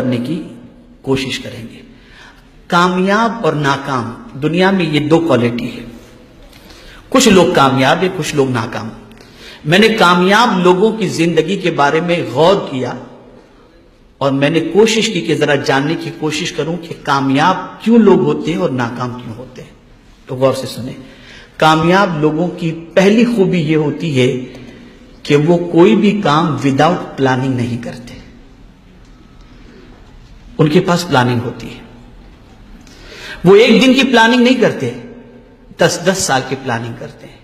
کرنے کی کوشش کریں گے. کامیاب اور ناکام دنیا میں یہ دو کوالٹی ہے. کچھ لوگ کامیاب ہیں، کچھ لوگ ناکام. میں نے کامیاب لوگوں کی زندگی کے بارے میں غور کیا اور میں نے کوشش کی کہ ذرا جاننے کی کوشش کروں کہ کامیاب کیوں لوگ ہوتے ہیں اور ناکام کیوں ہوتے ہیں. تو غور سے سنیں. کامیاب لوگوں کی پہلی خوبی یہ ہوتی ہے کہ وہ کوئی بھی کام وداؤٹ پلاننگ نہیں کرتے. ان کے پاس پلاننگ ہوتی ہے. وہ ایک دن کی پلاننگ نہیں کرتے، 10 سال کی پلاننگ کرتے ہیں.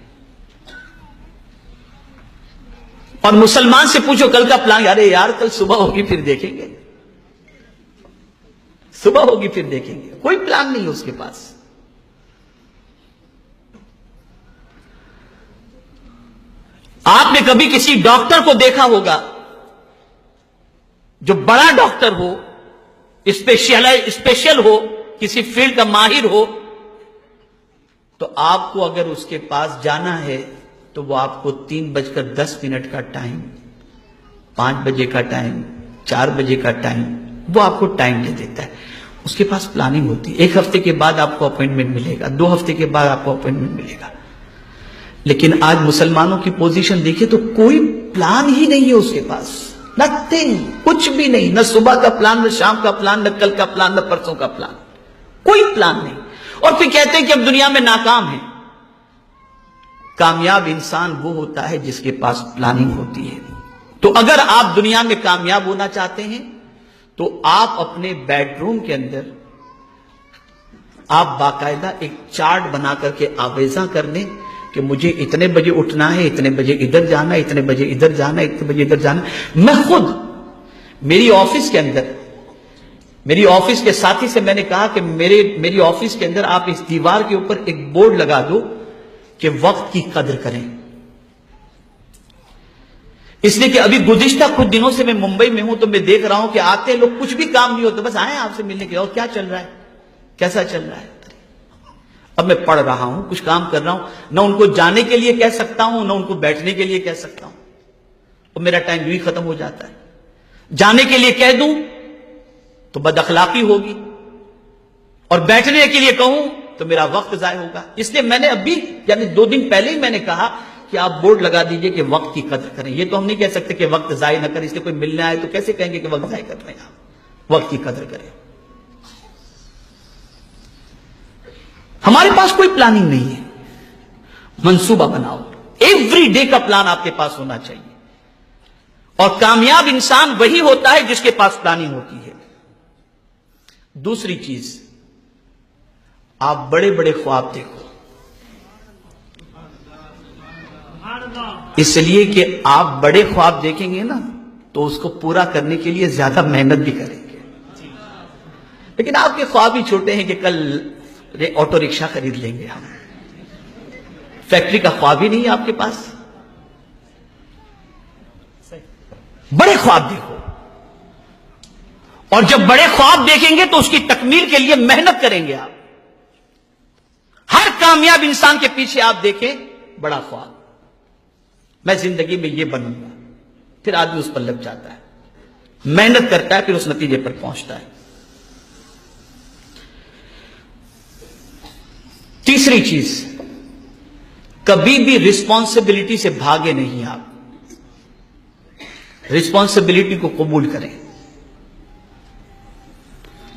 اور مسلمان سے پوچھو کل کا پلان، ارے یار کل صبح ہوگی پھر دیکھیں گے، صبح ہوگی پھر دیکھیں گے. کوئی پلان نہیں ہے اس کے پاس. آپ نے کبھی کسی ڈاکٹر کو دیکھا ہوگا جو بڑا ڈاکٹر ہو، اسپیشل ہو، کسی فیلڈ کا ماہر ہو، تو آپ کو اگر اس کے پاس جانا ہے تو وہ آپ کو 3:10 کا ٹائم، 5 بجے کا ٹائم، 4 بجے کا ٹائم، وہ آپ کو ٹائم دے دیتا ہے. اس کے پاس پلاننگ ہوتی ہے. 1 ہفتے کے بعد آپ کو اپوائنٹمنٹ ملے گا، 2 ہفتے کے بعد آپ کو اپوائنٹمنٹ ملے گا. لیکن آج مسلمانوں کی پوزیشن دیکھیں تو کوئی پلان ہی نہیں ہے اس کے پاس. نتھنگ، کچھ بھی نہیں. نہ صبح کا پلان، نہ شام کا پلان، نہ کل کا پلان، نہ پرسوں کا پلان. کوئی پلان نہیں. اور پھر کہتے ہیں کہ اب دنیا میں ناکام ہیں. کامیاب انسان وہ ہوتا ہے جس کے پاس پلاننگ ہوتی ہے. تو اگر آپ دنیا میں کامیاب ہونا چاہتے ہیں تو آپ اپنے بیڈ روم کے اندر آپ باقاعدہ ایک چارٹ بنا کر کے آویزاں کر لیں کہ مجھے اتنے بجے اٹھنا ہے، اتنے بجے ادھر جانا ہے، اتنے بجے ادھر جانا ہے، اتنے بجے ادھر جانا ہے. میں خود میری آفس کے اندر، میری آفس کے ساتھی سے میں نے کہا کہ میری آفس کے اندر آپ اس دیوار کے اوپر ایک بورڈ لگا دو کہ وقت کی قدر کریں. اس لیے کہ ابھی گزشتہ کچھ دنوں سے میں ممبئی میں ہوں تو میں دیکھ رہا ہوں کہ آتے ہیں لوگ، کچھ بھی کام نہیں ہوتا، بس آئے آپ سے ملنے کے. اور کیا چل رہا ہے، کیسا چل رہا ہے. اب میں پڑھ رہا ہوں، کچھ کام کر رہا ہوں، نہ ان کو جانے کے لیے کہہ سکتا ہوں، نہ ان کو بیٹھنے کے لیے کہہ سکتا ہوں. اور میرا ٹائم یوں ہی ختم ہو جاتا ہے. جانے کے لیے کہہ دوں تو بد اخلاقی ہوگی، اور بیٹھنے کے لیے کہوں تو میرا وقت ضائع ہوگا. اس لیے میں نے ابھی یعنی 2 دن پہلے ہی میں نے کہا کہ آپ بورڈ لگا دیجئے کہ وقت کی قدر کریں. یہ تو ہم نہیں کہہ سکتے کہ وقت ضائع نہ کریں. اس لیے کوئی ملنے آئے تو کیسے کہیں گے کہ وقت ضائع کر رہے ہیں آپ. وقت کی قدر کریں. ہمارے پاس کوئی پلاننگ نہیں ہے. منصوبہ بناؤ. ایوری ڈے کا پلان آپ کے پاس ہونا چاہیے. اور کامیاب انسان وہی ہوتا ہے جس کے پاس پلاننگ ہوتی ہے. دوسری چیز، آپ بڑے بڑے خواب دیکھو. اس لیے کہ آپ بڑے خواب دیکھیں گے نا تو اس کو پورا کرنے کے لیے زیادہ محنت بھی کریں گے. لیکن آپ کے خواب ہی چھوٹے ہیں کہ کل آٹو رکشہ خرید لیں گے ہم. فیکٹری کا خواب ہی نہیں ہے آپ کے پاس. بڑے خواب دیکھو. اور جب بڑے خواب دیکھیں گے تو اس کی تکمیل کے لیے محنت کریں گے آپ. ہر کامیاب انسان کے پیچھے آپ دیکھیں بڑا خواب. میں زندگی میں یہ بنوں گا. پھر آدمی اس پر لگ جاتا ہے، محنت کرتا ہے، پھر اس نتیجے پر پہنچتا ہے. تیسری چیز، کبھی بھی رسپانسبلٹی سے بھاگے نہیں. آپ رسپانسبلٹی کو قبول کریں،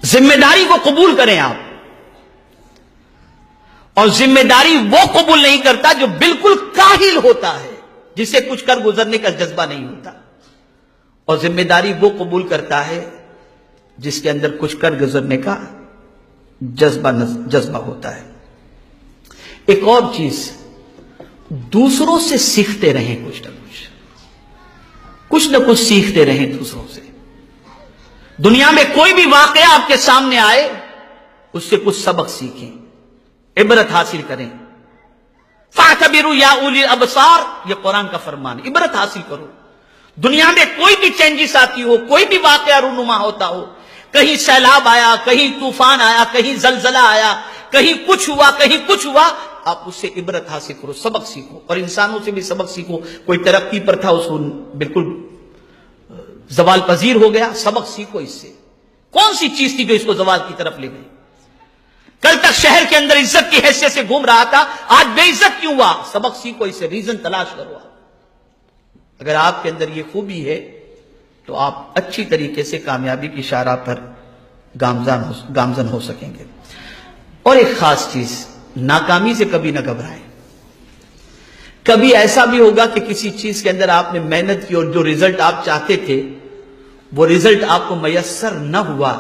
ذمہ داری کو قبول کریں آپ. اور ذمہ داری وہ قبول نہیں کرتا جو بالکل کاہل ہوتا ہے، جسے کچھ کر گزرنے کا جذبہ نہیں ہوتا. اور ذمہ داری وہ قبول کرتا ہے جس کے اندر کچھ کر گزرنے کا جذبہ ہوتا ہے. ایک اور چیز، دوسروں سے سیکھتے رہیں. کچھ نہ کچھ سیکھتے رہیں دوسروں سے. دنیا میں کوئی بھی واقعہ آپ کے سامنے آئے اس سے کچھ سبق سیکھیں، عبرت حاصل کریں. فَاعْتَبِرُوا يَا أُولِي الْأَبْصَارِ، یہ قرآن کا فرمان. عبرت حاصل کرو. دنیا میں کوئی بھی چینجز آتی ہو، کوئی بھی واقعہ رونما ہوتا ہو، کہیں سیلاب آیا، کہیں طوفان آیا، کہیں زلزلہ آیا، کہیں کچھ ہوا، کہیں کچھ ہوا، آپ اس سے عبرت حاصل کرو، سبق سیکھو. اور انسانوں سے بھی سبق سیکھو. کوئی ترقی پر تھا، اس کو بالکل زوال پذیر ہو گیا، سبق سیکھو اس سے. کون سی چیز تھی جو اس کو زوال کی طرف لے گئی؟ کل تک شہر کے اندر عزت کی حیثیت سے گھوم رہا تھا، آج بے عزت کیوں ہوا؟ سبق سیکھو، اسے ریزن تلاش کرو۔ اگر آپ کے اندر یہ خوبی ہے تو آپ اچھی طریقے سے کامیابی کی شاہراہ پر گامزن ہو سکیں گے۔ اور ایک خاص چیز، ناکامی سے کبھی نہ گھبرائیں۔ کبھی ایسا بھی ہوگا کہ کسی چیز کے اندر آپ نے محنت کی اور جو رزلٹ آپ چاہتے تھے وہ رزلٹ آپ کو میسر نہ ہوا،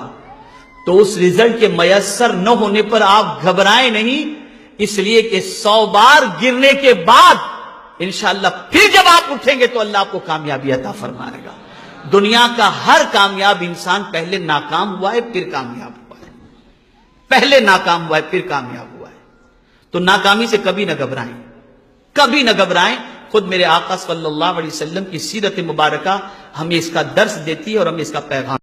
تو اس رزلٹ کے میسر نہ ہونے پر آپ گھبرائیں نہیں، اس لیے کہ 100 بار گرنے کے بعد انشاءاللہ پھر جب آپ اٹھیں گے تو اللہ آپ کو کامیابی عطا فرمائے گا۔ دنیا کا ہر کامیاب انسان پہلے ناکام ہوا ہے پھر کامیاب ہوا ہے، پہلے ناکام ہوا ہے پھر کامیاب ہوا ہے۔ تو ناکامی سے کبھی نہ گھبرائیں، کبھی نہ گھبرائیں۔ خود میرے آقا صلی اللہ علیہ وسلم کی سیرت مبارکہ ہمیں اس کا درس دیتی ہے اور ہمیں اس کا پیغام